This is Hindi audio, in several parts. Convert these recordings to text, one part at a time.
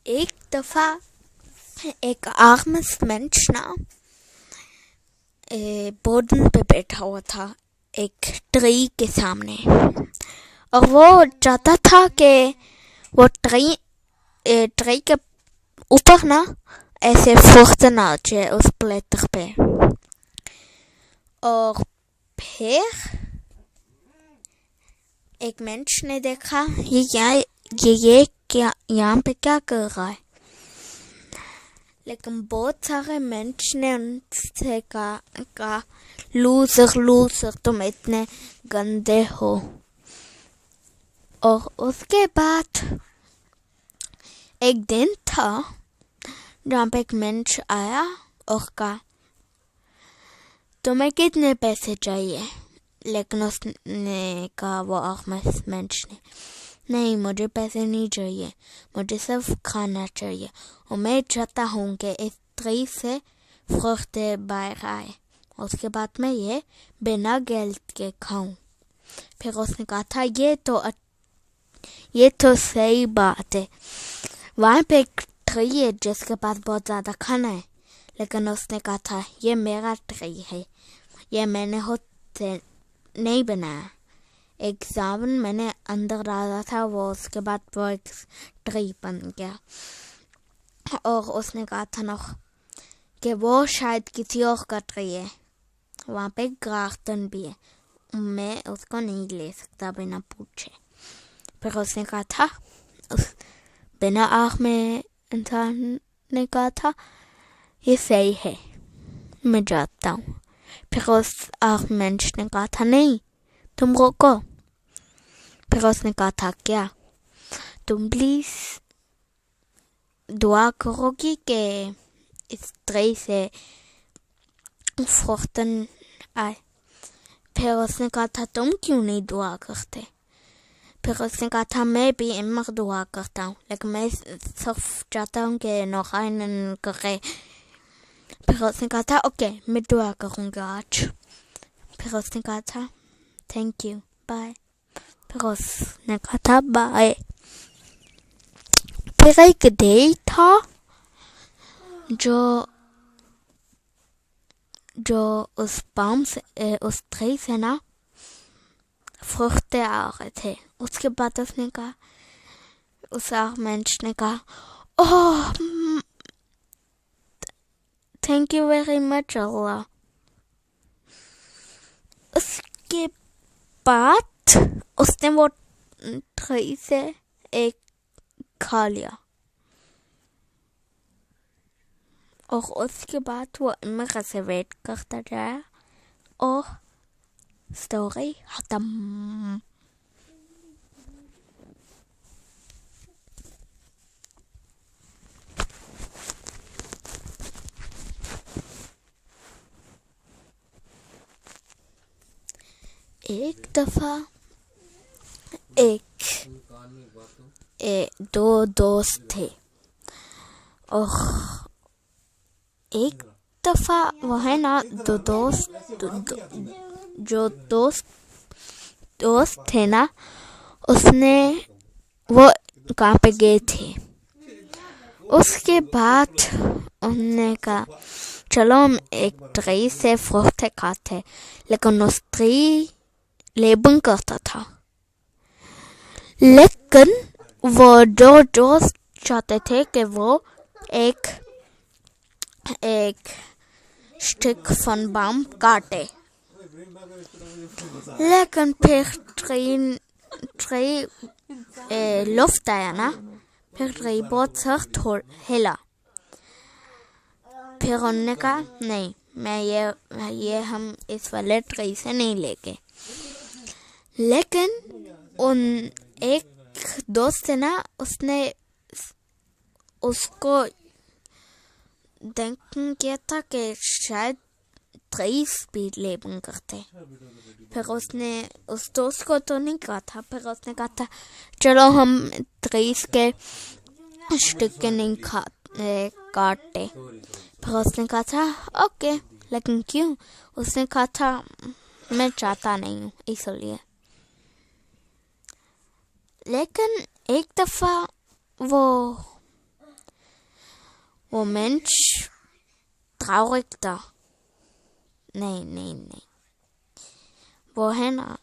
एक दफा एक आर्मस्मेंट बोर्डन पे बैठा हुआ था एक ट्री के सामने, और वो चाहता था कि वो ट्री के ऊपर ना ऐसे फुर्त ना जाए उस प्लेटर पे। और फिर एक मेंश ने देखा ये क्या यहाँ पे क्या कर रहा है, लेकिन बहुत सारे मेंश ने उनसे कहा लूजर तुम इतने गंदे हो। और उसके बाद एक दिन था जहाँ पे एक मेंश आया और कहा तुम्हें कितने पैसे चाहिए, लेकिन उसने कहा वो आर्मस मेंश ने नहीं, मुझे पैसे नहीं चाहिए, मुझे सिर्फ खाना चाहिए, और मैं चाहता हूँ कि इस ट्री से फ्रूटे बाहर आए, उसके बाद मैं ये बिना गैल के खाऊं। फिर उसने कहा था ये तो सही बात है, वहाँ पे एक ट्री है जिसके पास बहुत ज़्यादा खाना है, लेकिन उसने कहा था ये मेरा ट्री है, ये मैंने खुद से नहीं बनाया, एक सावन मैंने अंदर डाला था, वो उसके बाद वो एक ट्री बन गया। और उसने कहा था ना कि वो शायद किसी और का ट्री है, वहाँ पे गार्डन भी है, मैं उसको नहीं ले सकता बिना पूछे। फिर उसने कहा था बिना आँख में इंसान ने कहा था ये सही है, मैं जाता हूँ। फिर उस आँख में ने कहा था नहीं, तुम रोको। फिर उसने कहा था क्या तुम प्लीज दुआ करोगी कि इस ट्री से फ्रूटन आए। फिर उसने कहा था तुम क्यों नहीं दुआ करते। फिर उसने कहा था मैं भी इमर दुआ करता हूँ, लेकिन मैं सिर्फ चाहता हूँ कि नौखाइन करे। फिर उसने कहा था ओके, मैं दुआ करूँगा आज। फिर उसने कहा था थैंक यू, बाय। फिर उसने कहा था बाय। फिर एक डे था जो उस पाम से उस ट्री से ना फ्रूटे आ रहे थे। उसके बाद उसने कहा उस मेंश ने कहा oh thank you very much Allah. उसके बाद उसने वो ट्री से एक खा लिया, और उसके बाद वो इमर से वेट करता जाया, और स्टोरी खत्म। एक दफा दो दोस्त थे, और एक दफा वो है ना जो दोस्त थे ना, उसने वो कहाँ पे गए थे। उसके बाद उन्होंने कहा चलो हम एक ट्री से फ्रूटे खाते, लेकिन उस ट्री लेबन करता था, लेकिन वो जो दोस्त चाहते थे कि वो एक स्टिक फन बम काटे, लेकिन फिर ट्री लुफ्ट आया ना, फिर ट्री बहुत सख्त हिला। फिर उन्होंने कहा नहीं, मैं ये हम इस वाले ट्री से नहीं लेके। लेकिन उन एक दोस्त है ना, उसने उसको देख किया था कि शायद ट्री स्पीड लेबन करते। फिर उसने उस दोस्त को तो नहीं कहा था, फिर उसने कहा था चलो हम ट्री के स्टिक के नहीं काटते। फिर उसने कहा था ओके, लेकिन क्यों। उसने कहा था मैं चाहता नहीं हूँ इसलिए। लेकिन एक दफा वो वो Mensch traurig था। नहीं, वो है ना,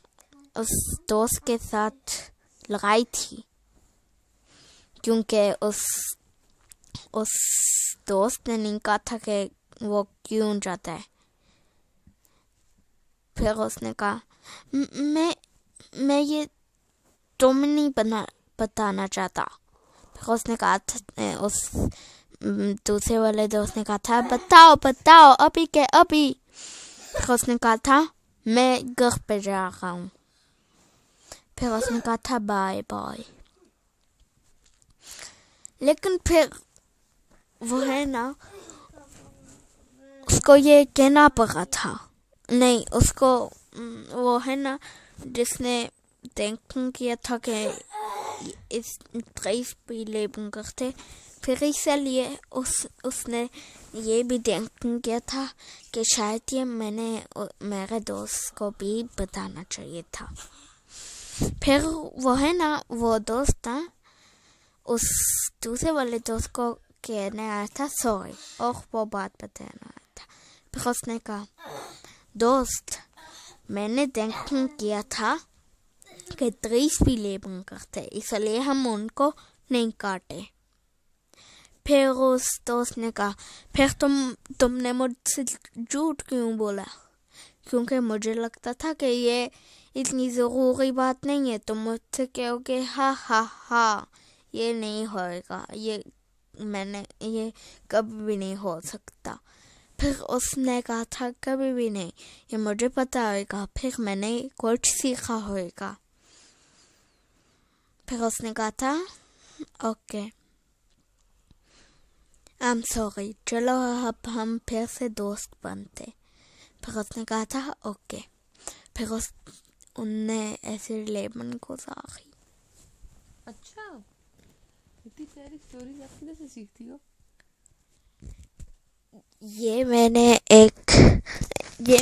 उस दोस्त के साथ लड़ाई थी, क्योंकि उस दोस्त ने नहीं कहा था कि वो क्यों जाता है। फिर उसने कहा मैं ये तुम नहीं बताना चाहता। फिर उसने कहा उस दूसरे वाले दोस्त ने कहा था बताओ अभी के अभी। फिर उसने कहा था मैं घर पे जा रहा हूँ। फिर उसने कहा था बाय। लेकिन फिर वो है ना, उसको ये कहना पड़ा था। नहीं, उसको वो है ना, जिसने denken किया था कि इस 30 Leben करते, फिर इसलिए उसने ये भी denken किया था कि शायद ये मैंने मेरे दोस्त को भी बताना चाहिए था। फिर वो है ना, वो दोस्त था, उस दूसरे वाले दोस्त को कहने आया था सॉरी, और वो बात बताना आया था। फिर उसने कहा दोस्त, मैंने denken किया था कि 30 Leben करते, इसलिए हम उनको नहीं काटे। फिर उस दोस्त ने कहा फिर तुमने मुझसे झूठ क्यों बोला? क्योंकि मुझे लगता था कि ये इतनी ज़रूरी बात नहीं है। तुम मुझसे कहोगे हा, ये नहीं होएगा, ये कभी भी नहीं हो सकता। फिर उसने कहा था कभी भी नहीं, ये मुझे पता होगा, फिर मैंने कुछ सीखा होगा। फिर उसने कहा था ओके, आई एम सॉरी, चलो अब हम फिर से दोस्त बनते। फिर उसने कहा था ओके। फिर उनने ऐसे लेमन को साखी। अच्छा, इतनी सारी स्टोरीज आप किधर से सीखती हो? ये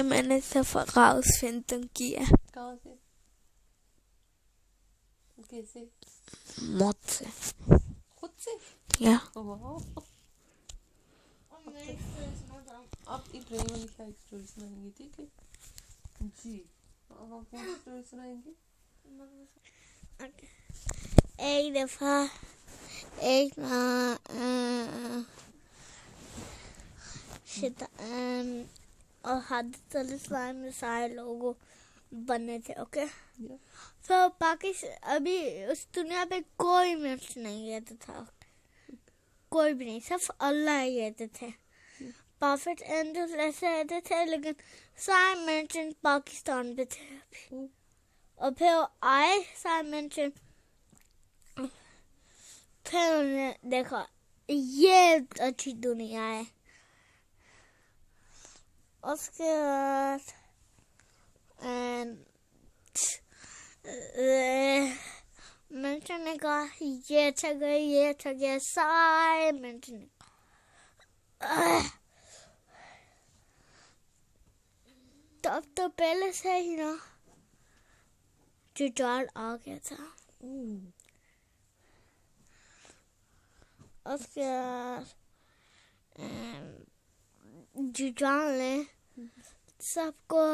मैंने सिर्फ herausfinden किया। कहाँ से? कैसे? मौत से। खुद से? या आप एक ड्राइंग वाली क्या स्टोरी सुनाएंगे? ठीक है जी, अब आप कौन सी स्टोरी सुनाएंगे? एक दफा एक और हज़रत इस्लाम में सारे लोग बने थे। ओके, तो पाकिस्तान अभी उस दुनिया पे कोई मिर्च नहीं रहता था, कोई भी नहीं, सिर्फ अल्लाह ही रहते थे। प्रॉफिट एंजल्स ऐसे रहते थे, लेकिन सारे मिर्च पाकिस्तान पे थे अभी। और फिर आए सारे मिर्च, फिर उन्होंने देखा ये अच्छी दुनिया है। उसके बाद ने कहा ये अच्छा गया, सारे मिनट ने तब तो पहले से ही ना जुजाल आ गया था। उसके बाद जुजाल ने सबको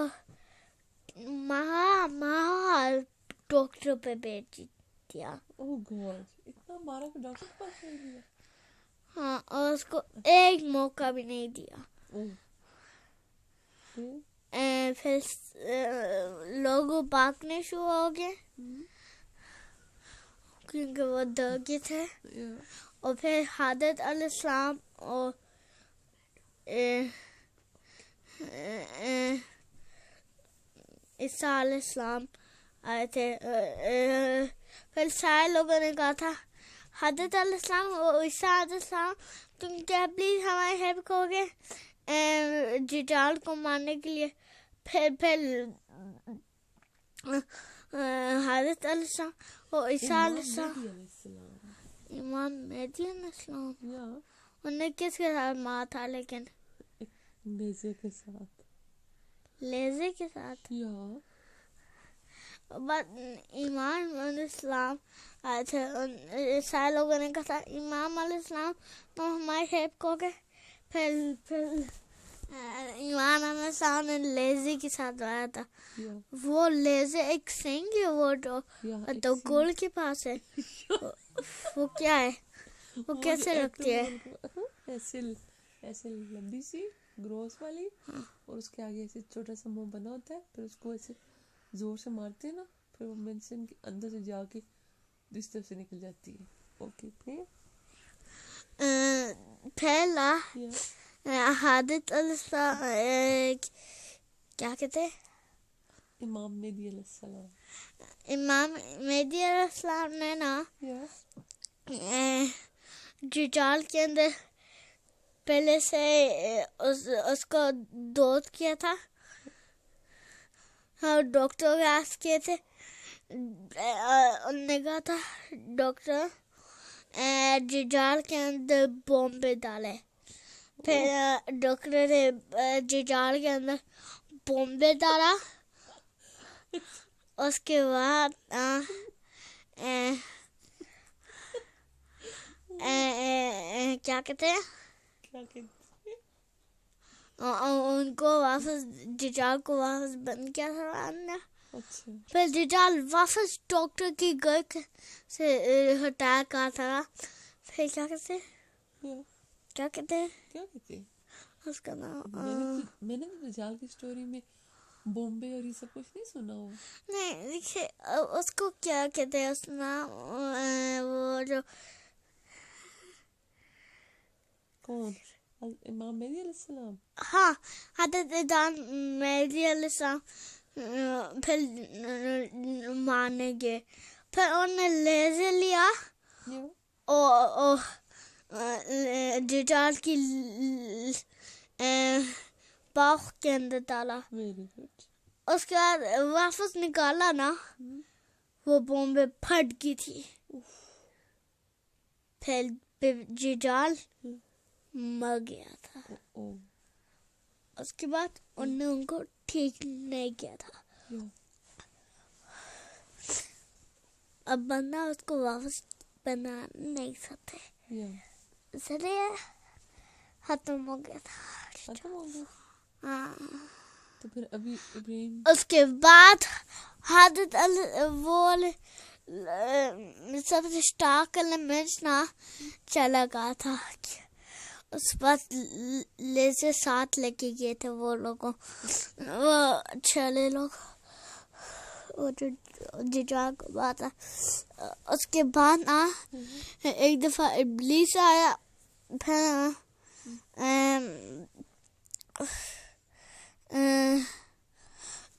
महाल डॉक्टर पे भेज दिया। ओह गॉड, इतना मारा कि डॉक्टर के पास नहीं दिया? हाँ, और उसको एक मौका भी नहीं दिया। फिर लोग भागने शुरू हो गए क्योंकि वो डर गए थे। और फिर हज़रत अलैहिस्सलाम और ईसा अलैहिस्सलाम आए थे। फिर सारे लोगों ने कहा था हज़रत अलैहिस्सलाम और ईसा अलैहिस्सलाम, तुम क्या प्लीज हमारी हेल्प करोगे जिजाल को मारने के लिए? फिर हज़रत अलैहिस्सलाम और ईसा अलैहिस्सलाम, इमाम मेहदी अलैहिस्सलाम, उन्हें किसके साथ मारा था? लेकिन लेज़े के साथ। बट इमाम अलैहिस्सलाम आए थे, सारे लोगों ने कहा इमाम अलैहिस्सलाम तो हमारे हेल्प को गए। फिर इमाम अलैहिस्सलाम ने लेज़ी के साथ आया था। वो लेज़ी एक सिंग है, वो तो गोल के पास है। वो क्या है, वो कैसे रखती है? ऐसे लंबी सी ग्रोस वाली, और उसके आगे ऐसे छोटा सा मुंह बना होता है, फिर उसको ऐसे जोर से मारते हैं ना, फिर वो मेडिसिन के अंदर से जाके इस तरफ से निकल जाती है। ओके, फिर पहला हादित अलैहिस्सलाम, क्या कहते हैं, इमाम मेहदी अलैहिस्सलाम। इमाम मेहदी अलैहिस्सलाम ने ना जिजाल के अंदर पहले से उसको दोस्त किया था। हाँ, डॉक्टर के आस किए थे। उन्होंने कहा था डॉक्टर जिजाल के अंदर बॉम्ब डाले। फिर डॉक्टर ने जिजाल के अंदर बॉम्ब डाला। उसके बाद क्या कहते हैं, उनको वापस जिजाल को वापस बंद किया था अंदर। अच्छा। फिर जिजाल वापस डॉक्टर की घर से हटाया कहा था। फिर क्या कहते हैं उसका नाम? मैंने तो जिजाल की स्टोरी में बॉम्बे और ये सब कुछ नहीं सुना हो। नहीं, देखिए उसको क्या कहते हैं, उसका नाम वो जो कौन, इमाम मेहदी अलैहिस्सलाम। हाँ, हज़रत इमाम मेहदी अलैहिस्सलाम फिर मारने गए। फिर उन्होंने लेज़र लिया और जिजाल की पाँव के अंदर डाला। Very good. उसके बाद वापस निकाला ना, वो बॉम्बे फट गई थी। फिर जिजाल मर गया था। उसके बाद उन्होंने उनको ठीक नहीं किया था। अब बंदा उसको वापस बना नहीं सकते, इसलिए खत्म हो गया था। हाँ। तो फिर अभी इब्राहिम, उसके बाद हज़रत वो सबसे स्टार्क एलिमेंट्स ना चला गया था। उस बात लेज़र साथ लेके गए थे वो लोगों, वो चले लोग, वो जो जिजाल को बात है। उसके बाद ना एक दफा इब्लीस आया।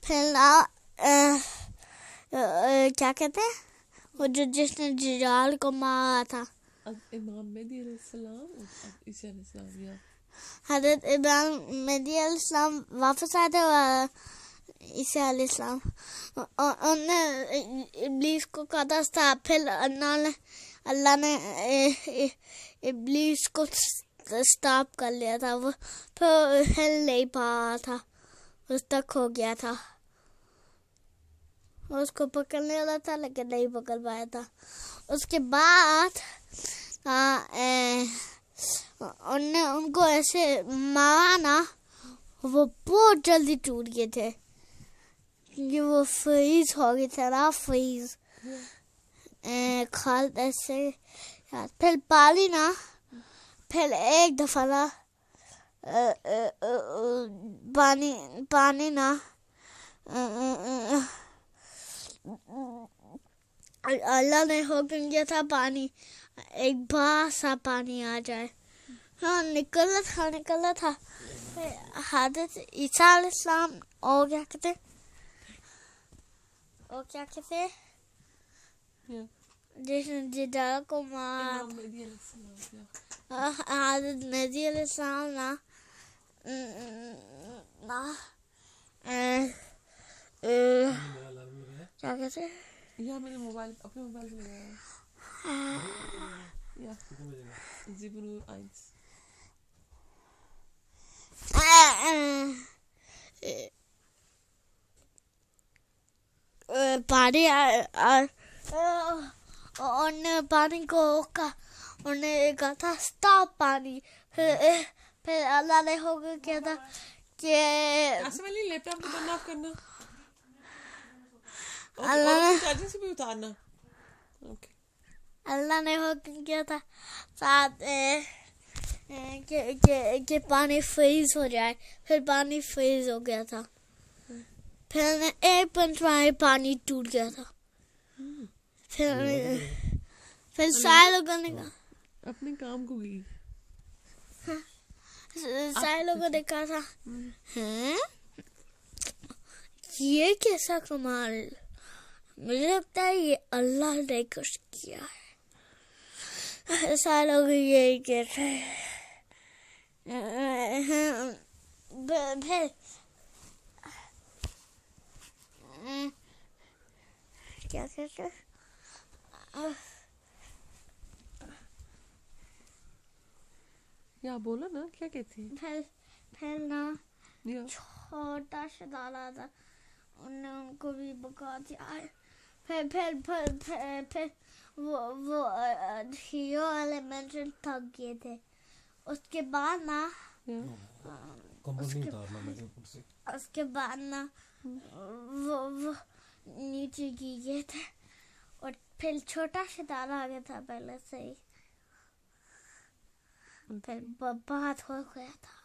फिर क्या कहते हैं, वो जो जिसने जिजाल को मारा था, इमाम मेहदी अलैहिस्सलाम और ईसा अलैहिस्सलाम। या हज़रत इमाम मेहदी अलैहिस्सलाम वापस आए थे और ईसा अलैहिस्सलाम, उन्होंने इब्लीस को कहा था। फिर अल्लाह ने इब्लीस को स्टॉप कर लिया था। वो फिर हिल नहीं पा रहा था, उस तक हो गया था। उसको पकड़ने वाला था लेकिन नहीं पकड़ पाया था। उसके बाद उनने उनको ऐसे मारा ना, वो बहुत जल्दी टूट गए थे क्योंकि वो फ्रीज हो गए थे ना, फ्रीज खाल ऐसे। फिर पानी ना, फिर एक दफा ना पानी ना अल्लाह ने हुक्म किया था पानी, एक बार सा पानी आ जाए। हाँ, निकला था। हज़रत ईसा अलैहिस्सलाम और क्या कहते जिसने जिजाल को मारा, हज़रत मेहदी अलैहिस्सलाम ना क्या कहते हैं, या मैंने अपने मोबाइल पे लगाया। या 01 अ पानी उन्होंने पानी को उन्हें कहा था स्टॉप पानी। फिर अल्लाह ने होकर किया था कि लैपटॉप को बंद ऑफ करना, अल्लाह ने चार्जिंग से भी उतारना। ओके, अल्लाह ने होकर किया था साथ कि पानी फ्रीज हो जाए। फिर पानी फ्रीज हो गया था। फिर 1 मिनट में पानी टूट गया था। फिर सारे लोगों ने अपने काम को गई। सारे लोगों ने कहा था हैं ये कैसा कमाल, मुझे लगता है ये अल्लाह ने कुछ किया है। सारे लोग यही कहते हैं। फिर क्या कहते हैं, या बोलो ना, क्या कहती है? फिर ना छोटा सा डाला था, उन्होंने उनको भी बका दिया है। फिर वो हीरो एलिमेंटल थक गए थे। उसके बाद ना उसके बाद ना वो नीचे गिर गए थे और फिर छोटा सा डाला आ गया था पहले से ही। फिर बात हो गया था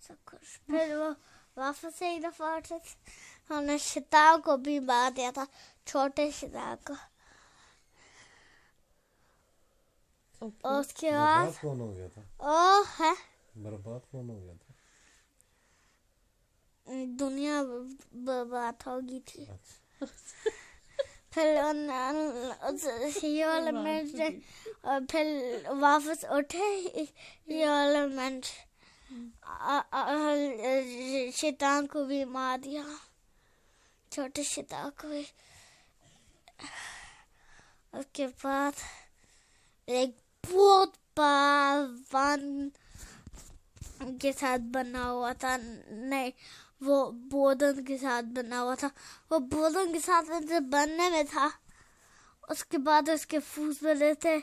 सब कुछ। फिर वो वापस से एक दफा उठे थे, हमने शिताब को भी मार दिया था, छोटे शिताब को। और उसके बाद कौन हो गया था? ओ है बर्बाद कौन हो गया था? दुनिया बर्बाद हो गई थी। अच्छा। फिर हीरो एलिमेंट और फिर वापस उठे हीरो एलिमेंट, शैतान को भी मार दिया, छोटे शैतान को भी। उसके बाद एक बहुत बड़ा वन के साथ बना हुआ था, नहीं वो बोर्डन के साथ बना हुआ था। वो बोर्डन के साथ बनने में था, उसके बाद उसके फूस बने थे,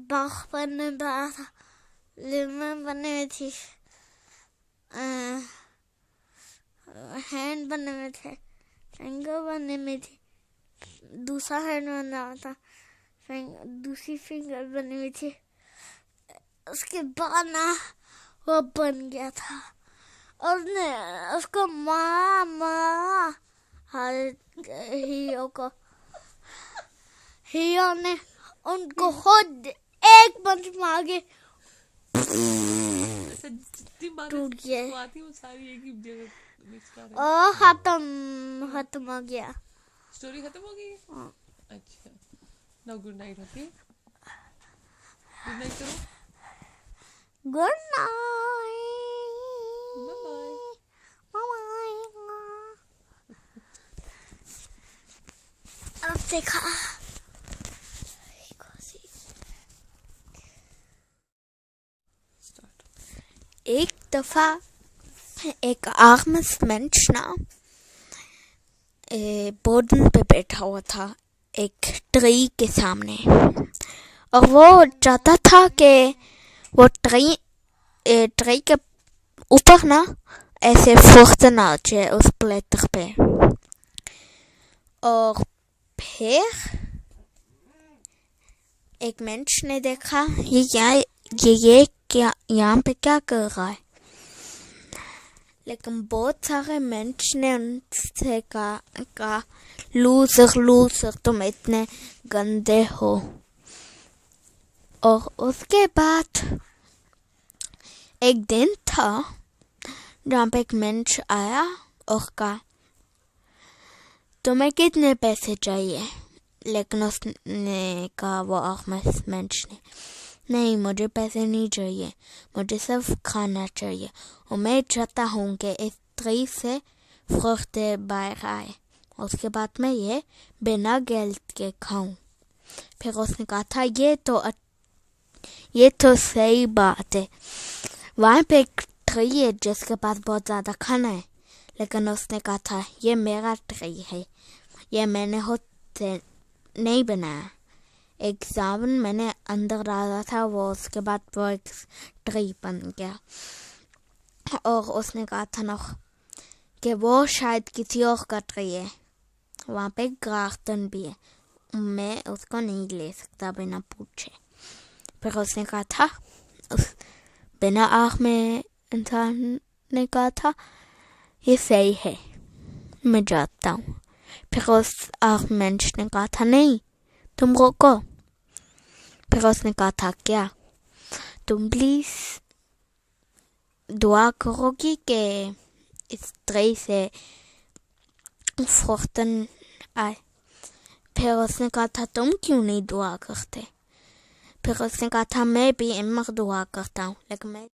बाघ बनने में था, लेमन बनने में थी, हैंड बनने में थे, फिंगर बनने में थी, दूसरा हैंड बनना था, दूसरी फिंगर बनने में थी। उसके बाद ना वो बन गया था और उसको मारा हीरो ने उनको खुद एक पंच मार के टूट गया और खत्म हो गया। स्टोरी खत्म हो गई। अच्छा, now good night. Okay, good night करो। Good night, bye bye, bye. अब देखा एक दफा एक आर्म्स मेंश ना बोर्डन पे बैठा हुआ था एक ट्री के सामने, और वो चाहता था कि वो ट्री के ऊपर ना ऐसे फुर्त नाचे उस प्लेटर पे। और फिर एक मेंश ने देखा ये क्या यहाँ पे क्या कर रहा है, लेकिन बहुत सारे मेंश ने उनसे कहा लूजर तुम इतने गंदे हो। और उसके बाद एक दिन था जहाँ पे एक मेंश आया और कहा तुम्हें कितने पैसे चाहिए, लेकिन उसने कहा वो आर्म्स मेंश ने नहीं मुझे पैसे नहीं चाहिए, मुझे सिर्फ खाना चाहिए और मैं चाहता हूँ कि इस ट्री से फ्रूट बाहर आए, उसके बाद मैं ये बिना गैस के खाऊं। फिर उसने कहा था ये तो सही बात है, वहाँ पे एक ट्री है जिसके पास बहुत ज़्यादा खाना है, लेकिन उसने कहा था ये मेरा ट्री है, ये मैंने खुद से नहीं बनाया। एक साबुन मैंने अंदर डाला था, वो उसके बाद वो एक ट्री बन गया। और उसने कहा था ना कि वो शायद किसी और का ट्री है, वहाँ पे गार्डन भी है, मैं उसको नहीं ले सकता बिना पूछे। फिर उसने कहा था, उस बिना आँख में इंसान ने कहा था ये सही है, मैं जाता हूँ। फिर उस आँख मेंश ने कहा था नहीं, तुम रोको। फिर उसने कहा था क्या, तुम प्लीज दुआ करोगी कि इस ट्री से फ्रूटन आए। फिर उसने कहा था तुम क्यों नहीं दुआ करते। फिर उसने कहा था मैं भी इमर दुआ करता हूँ, लेकिन मैं